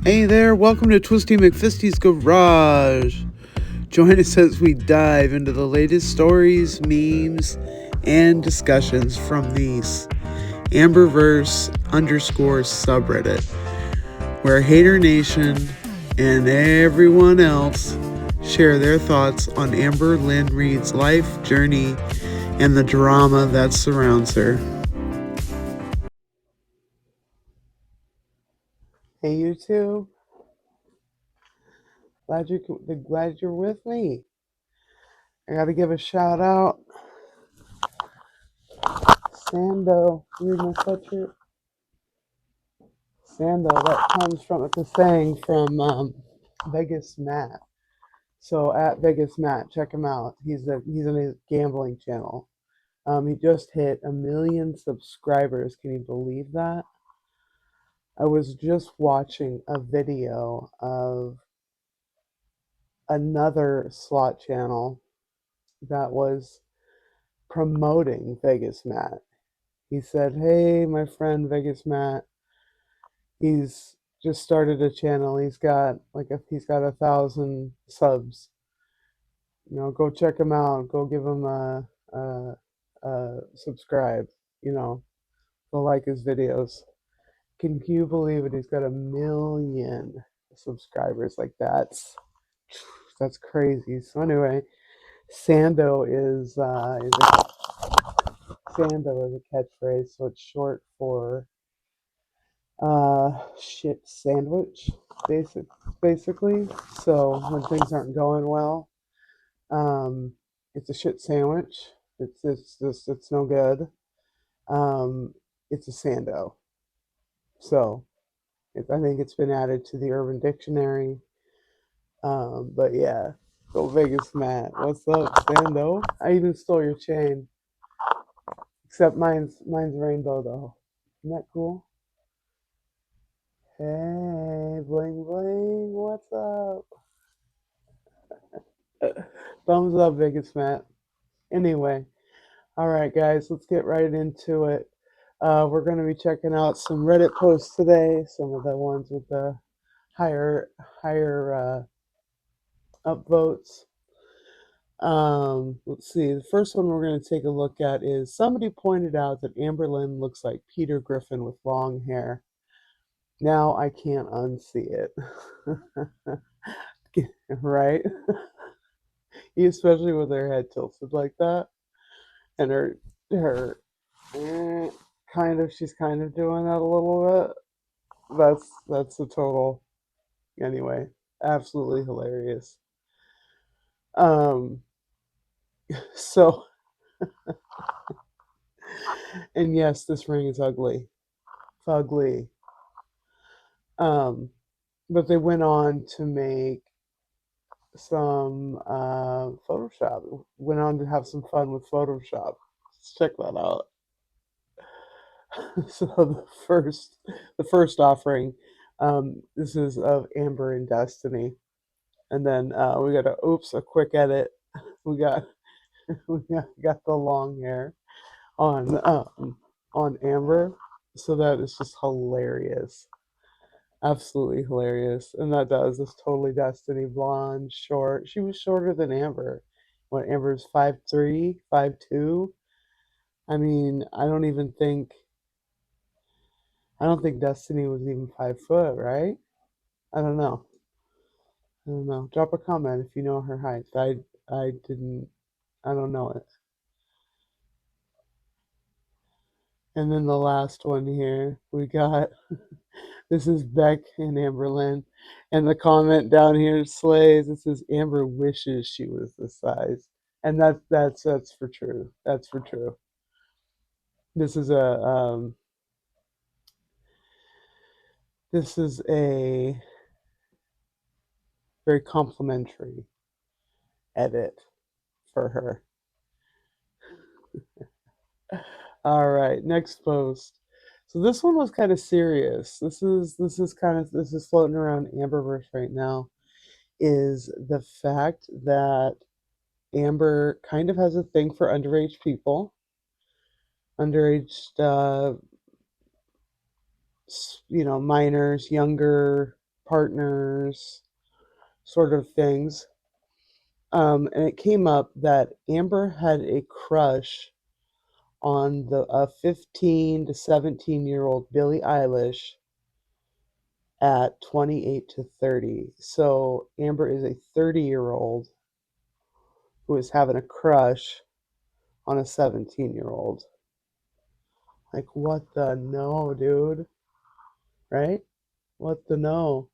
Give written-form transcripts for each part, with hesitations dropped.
Hey there, welcome to Twisti McFisti's Garage. Join us as we dive into the latest stories, memes, and discussions from these Amberverse _ subreddit, where Hater Nation and everyone else share their thoughts on Amber Lynn Reed's life journey and the drama that surrounds her. Hey, you two. Glad you're with me. I gotta give a shout out. Sando, read my sweatshirt. Sando, that comes from, it's a saying from Vegas Matt. So at Vegas Matt, check him out. He's in his gambling channel. He just hit 1 million subscribers. Can you believe that? I was just watching a video of another slot channel that was promoting Vegas Matt. He said, "Hey, my friend Vegas Matt, he's just started a channel. He's got 1,000 subs. Go check him out. Go give him a subscribe. You know, go like his videos." Can you believe it? He's got 1 million subscribers. Like that's crazy. So anyway, Sando Sando is a catchphrase. So it's short for shit sandwich, basic basically. So when things aren't going well, um, it's a shit sandwich. It's no good. Um, it's a sando. So I think it's been added to the Urban Dictionary. But yeah, go Vegas, Matt. What's up, Sando? I even stole your chain, except mine's rainbow though. Isn't that cool? Hey, bling bling. What's up? Thumbs up, Vegas, Matt. Anyway, all right, guys, let's get right into it. We're going to be checking out some Reddit posts today. Some of the ones with the higher upvotes. Let's see. The first one we're going to take a look at is somebody pointed out that Amber Lynn looks like Peter Griffin with long hair. Now I can't unsee it. Right? Especially with her head tilted like that, and her she's kind of doing that a little bit. That's a total, anyway, absolutely hilarious. Um, so, and yes, this ring is ugly, fugly. Um, but they went on to make some Photoshop. Went on to have some fun with Photoshop. Let's check that out. So the first offering, this is of Amber and Destiny, and then we got a quick edit. We got we got the long hair on Amber, so that is just hilarious, absolutely hilarious. And that's totally Destiny, blonde, short. She was shorter than Amber. What, Amber's 5'3", 5'2"? I mean, I don't think Destiny was even 5 foot, right? I don't know. I don't know. Drop a comment if you know her height. I didn't. I don't know it. And then the last one here, we got this is Beck and Amberlyn, and the comment down here slays. It says Amber wishes she was this size, and that's for true. That's for true. This is a very complimentary edit for her. All right, next post. So this one was kind of serious. This is floating around Amberverse right now. Is the fact that Amber kind of has a thing for underage people, underage, minors, younger partners sort of things. And it came up that Amber had a crush on the 15 to 17-year-old Billie Eilish at 28 to 30. So Amber is a 30-year-old who is having a crush on a 17-year-old. Like, what the no, dude? Right? What the no?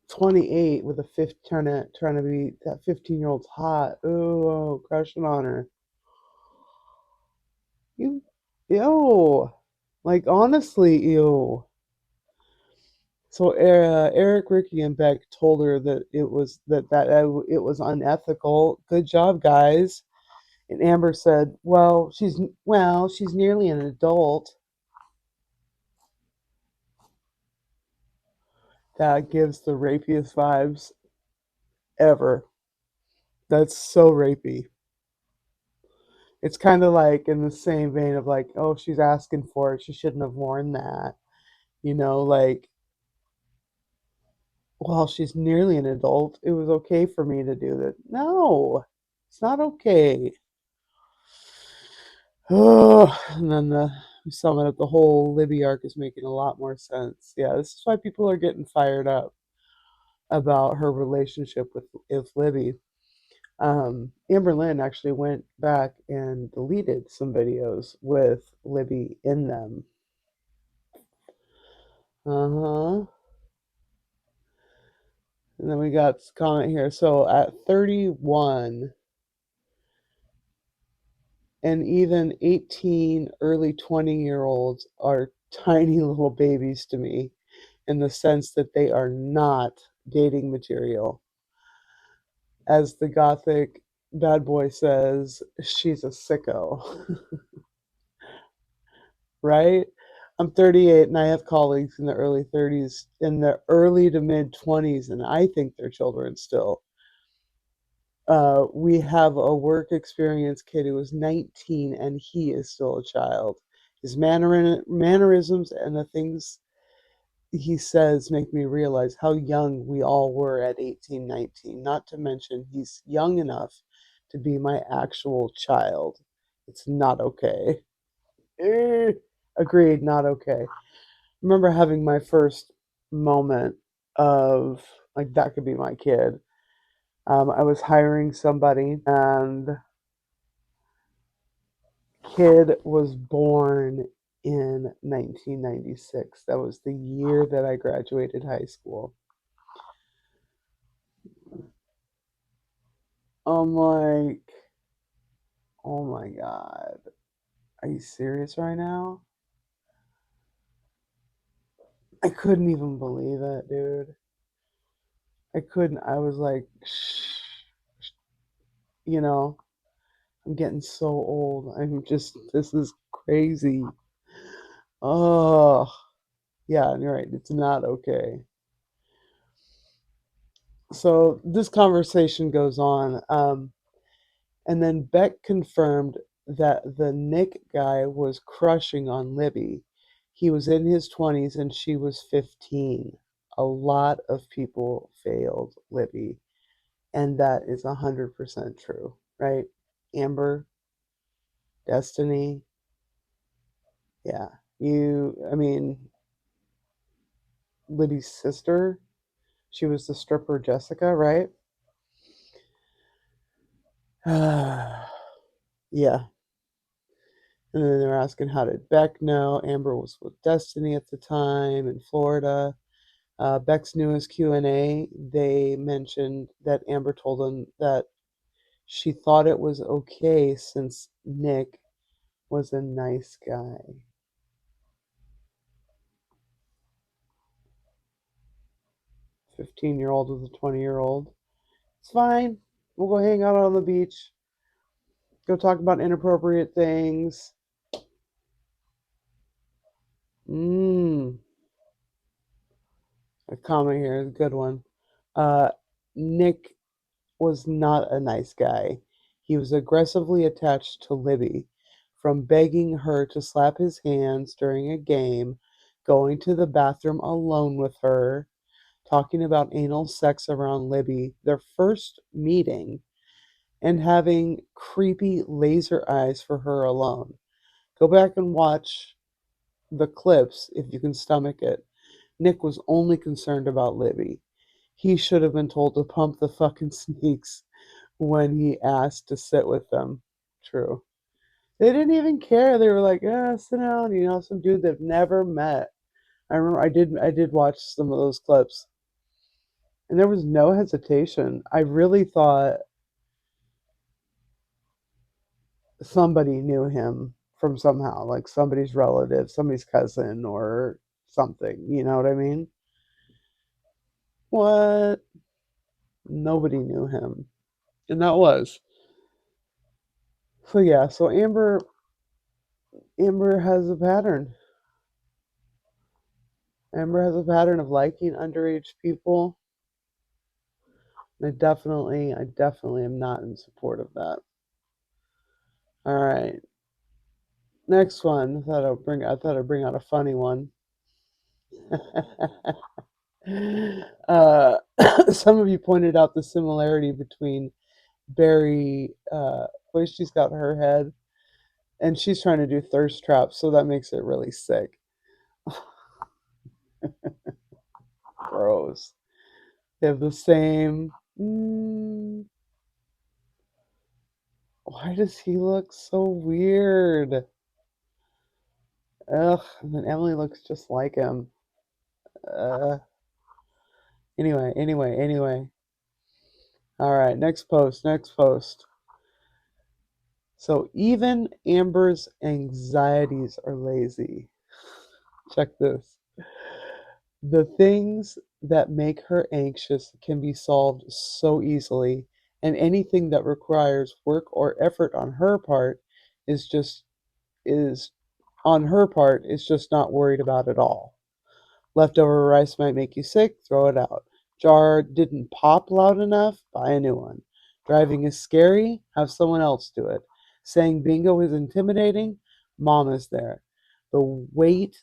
28 with a fifth trying to be that 15-year-old's hot. Ooh, crushing on her. You, ew. Like, honestly, ew. So Eric, Ricky, and Beck told her that it was unethical. Good job, guys. And Amber said, she's nearly an adult." That gives the rapiest vibes ever. That's so rapey. It's kind of like in the same vein of like, oh, she's asking for it. She shouldn't have worn that. Like, well, she's nearly an adult. It was okay for me to do that. No, it's not okay. Oh, and then we sum it up. The whole Libby arc is making a lot more sense. Yeah, this is why people are getting fired up about her relationship with Libby. Amber Lynn actually went back and deleted some videos with Libby in them. Uh-huh. And then we got this comment here. So at 31 and even 18, early 20-year-olds are tiny little babies to me in the sense that they are not dating material. As the gothic bad boy says, she's a sicko. Right? I'm 38 and I have colleagues in the early 30s, in the early to mid 20s, and I think they're children still. We have a work experience kid who is 19 and he is still a child. His mannerisms and the things he says make me realize how young we all were at 18, 19. Not to mention, he's young enough to be my actual child. It's not okay. Eh, agreed, not okay. Remember having my first moment of like that could be my kid. I was hiring somebody, and kid was born in 1996. That was the year that I graduated high school. I'm like, oh my god, are you serious right now? I couldn't even believe it, dude. I couldn't. I was like, you know, I'm getting so old. This is crazy. Oh, yeah, you're right. It's not okay. So this conversation goes on. And then Beck confirmed that the Nick guy was crushing on Libby. He was in his 20s and she was 15. A lot of people failed Libby. And that is 100% true, right? Amber, Destiny, yeah. I mean, Libby's sister, she was the stripper Jessica, right? Yeah. And then they were asking how did Beck know Amber was with Destiny at the time in Florida. Beck's newest Q&A, they mentioned that Amber told them that she thought it was okay since Nick was a nice guy. 15-year-old with a 20-year-old. It's fine. We'll go hang out on the beach. Go talk about inappropriate things. Mmm. A comment here is a good one. Nick was not a nice guy. He was aggressively attached to Libby, from begging her to slap his hands during a game going to the bathroom alone with her, talking about anal sex around Libby, their first meeting, and having creepy laser eyes for her alone. Go back and watch the clips if you can stomach it. Nick was only concerned about Libby. He should have been told to pump the fucking sneaks when he asked to sit with them. True. They didn't even care. They were like, "Yeah, sit down." Some dude they've never met. I remember I did watch some of those clips, and there was no hesitation. I really thought somebody knew him from somehow, like somebody's relative, somebody's cousin, or something. You know what I mean? What? Nobody knew him, and that was. So yeah. So Amber has a pattern. Amber has a pattern of liking underage people. I definitely am not in support of that. All right, next one. I thought I'd bring out a funny one. uh, some of you pointed out the similarity between Barry. Where she's got her head, and she's trying to do thirst traps, so that makes it really sick. Gross. They have the same. Why does he look so weird? Ugh. And then Emily looks just like him. Uh, anyway. All right, next post, next post. So even Amber's anxieties are lazy. Check this. The things that make her anxious can be solved so easily, and anything that requires work or effort is just is is just not worried about at all. Leftover rice might make you sick, throw it out. Jar didn't pop loud enough, buy a new one. Driving is scary, have someone else do it. Saying bingo is intimidating, mom is there. The weight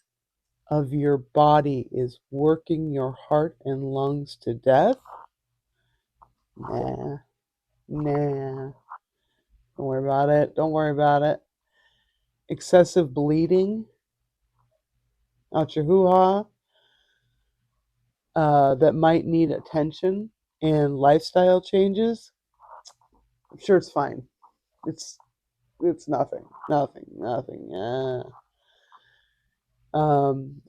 of your body is working your heart and lungs to death? Nah, nah. Don't worry about it. Don't worry about it. Excessive bleeding out your hoo ha that might need attention and lifestyle changes. I'm sure it's fine. It's it's nothing.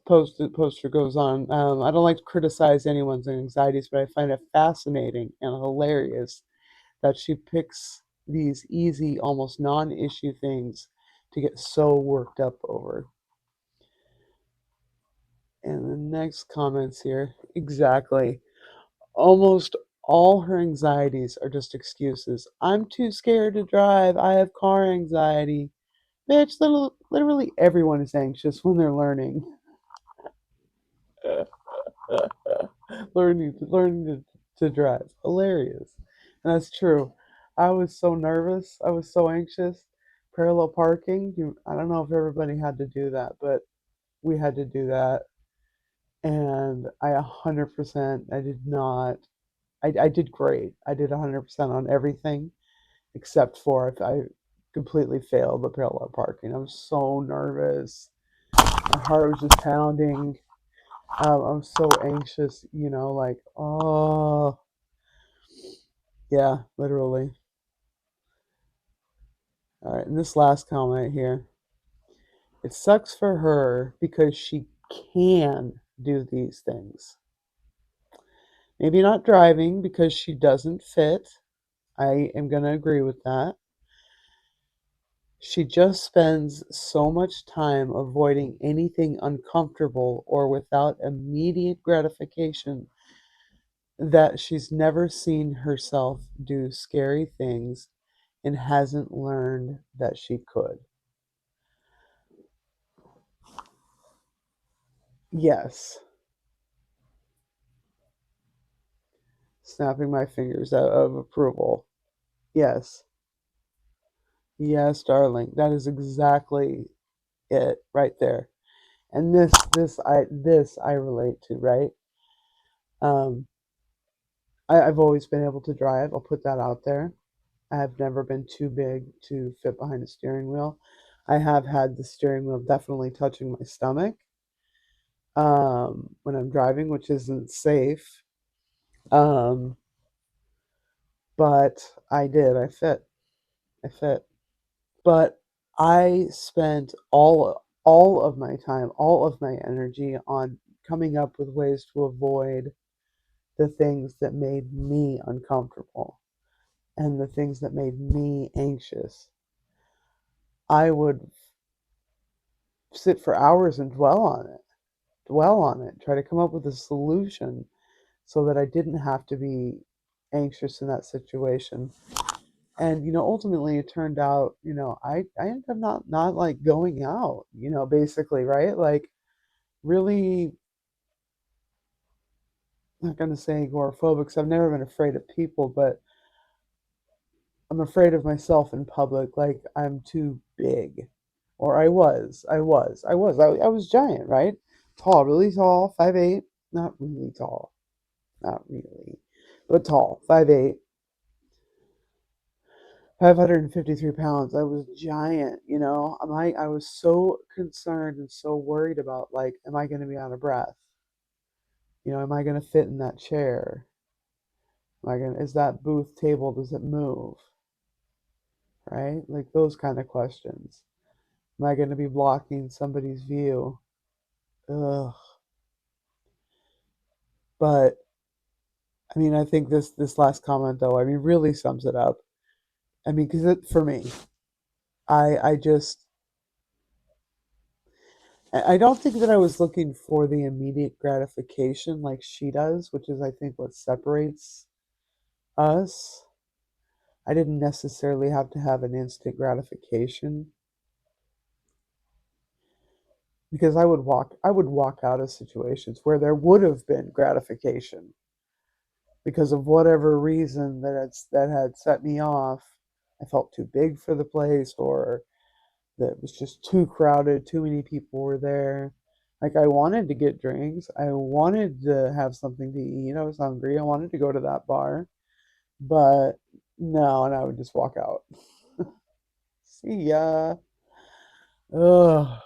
Poster goes on. I don't like to criticize anyone's anxieties, but I find it fascinating and hilarious that she picks these easy, almost non-issue things to get so worked up over. And the next comments here, exactly. Almost all her anxieties are just excuses. I'm too scared to drive. I have car anxiety. Bitch, literally everyone is anxious when they're learning. learning to drive. Hilarious. And that's true. I was so nervous. I was so anxious. Parallel parking. I don't know if everybody had to do that, but we had to do that. And I 100%, I did not. I did great. I did 100% on everything except for if I completely failed the parallel parking. I was so nervous. My heart was just pounding. I was so anxious, like, oh, yeah, literally. All right, and this last comment here. It sucks for her because she can do these things. Maybe not driving because she doesn't fit. I am going to agree with that. She just spends so much time avoiding anything uncomfortable or without immediate gratification that she's never seen herself do scary things and hasn't learned that she could. Yes, snapping my fingers out of approval. Yes, yes, darling. That is exactly it right there. And this I relate to, right? Um, I've always been able to drive. I'll put that out there. I have never been too big to fit behind a steering wheel. I have had the steering wheel definitely touching my stomach when I'm driving, which isn't safe. Um, but I did. I fit. I fit. But I spent all of my time, all of my energy on coming up with ways to avoid the things that made me uncomfortable and the things that made me anxious. I would sit for hours and dwell on it, try to come up with a solution so that I didn't have to be anxious in that situation. And ultimately it turned out, I ended up not like going out, basically, right? Like really, not going to say agoraphobic 'cause I've never been afraid of people, but I'm afraid of myself in public. Like I'm too big, or I was giant, right? Tall, really tall, 5'8", not really tall, not really, but tall, 5'8", 553 pounds. I was giant, I was so concerned and so worried about, like, am I going to be out of breath? Am I going to fit in that chair? Is that booth table, does it move? Right? Like those kind of questions. Am I going to be blocking somebody's view? Ugh. But I mean, I think this last comment though, I mean, really sums it up. I mean, because for me, I just I don't think that I was looking for the immediate gratification like she does, which is I think what separates us. I didn't necessarily have to have an instant gratification because I would walk out of situations where there would have been gratification because of whatever reason that had set me off. I felt too big for the place, or that it was just too crowded, too many people were there. Like I wanted to get drinks, I wanted to have something to eat, I was hungry, I wanted to go to that bar, but no, and I would just walk out. See ya. Ugh.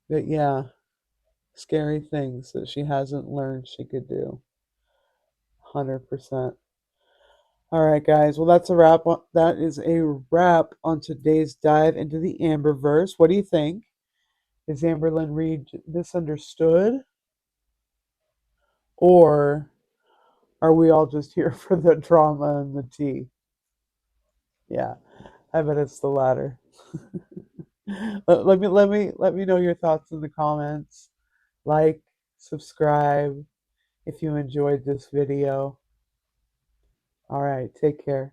But yeah, scary things that she hasn't learned she could do. 100%. All right, guys. Well, that's a wrap. That is a wrap on today's dive into the Amberverse. What do you think? Is Amberlyn Reed misunderstood, or are we all just here for the drama and the tea? Yeah, I bet it's the latter. Let me know your thoughts in the comments. Like, subscribe if you enjoyed this video. All right, take care.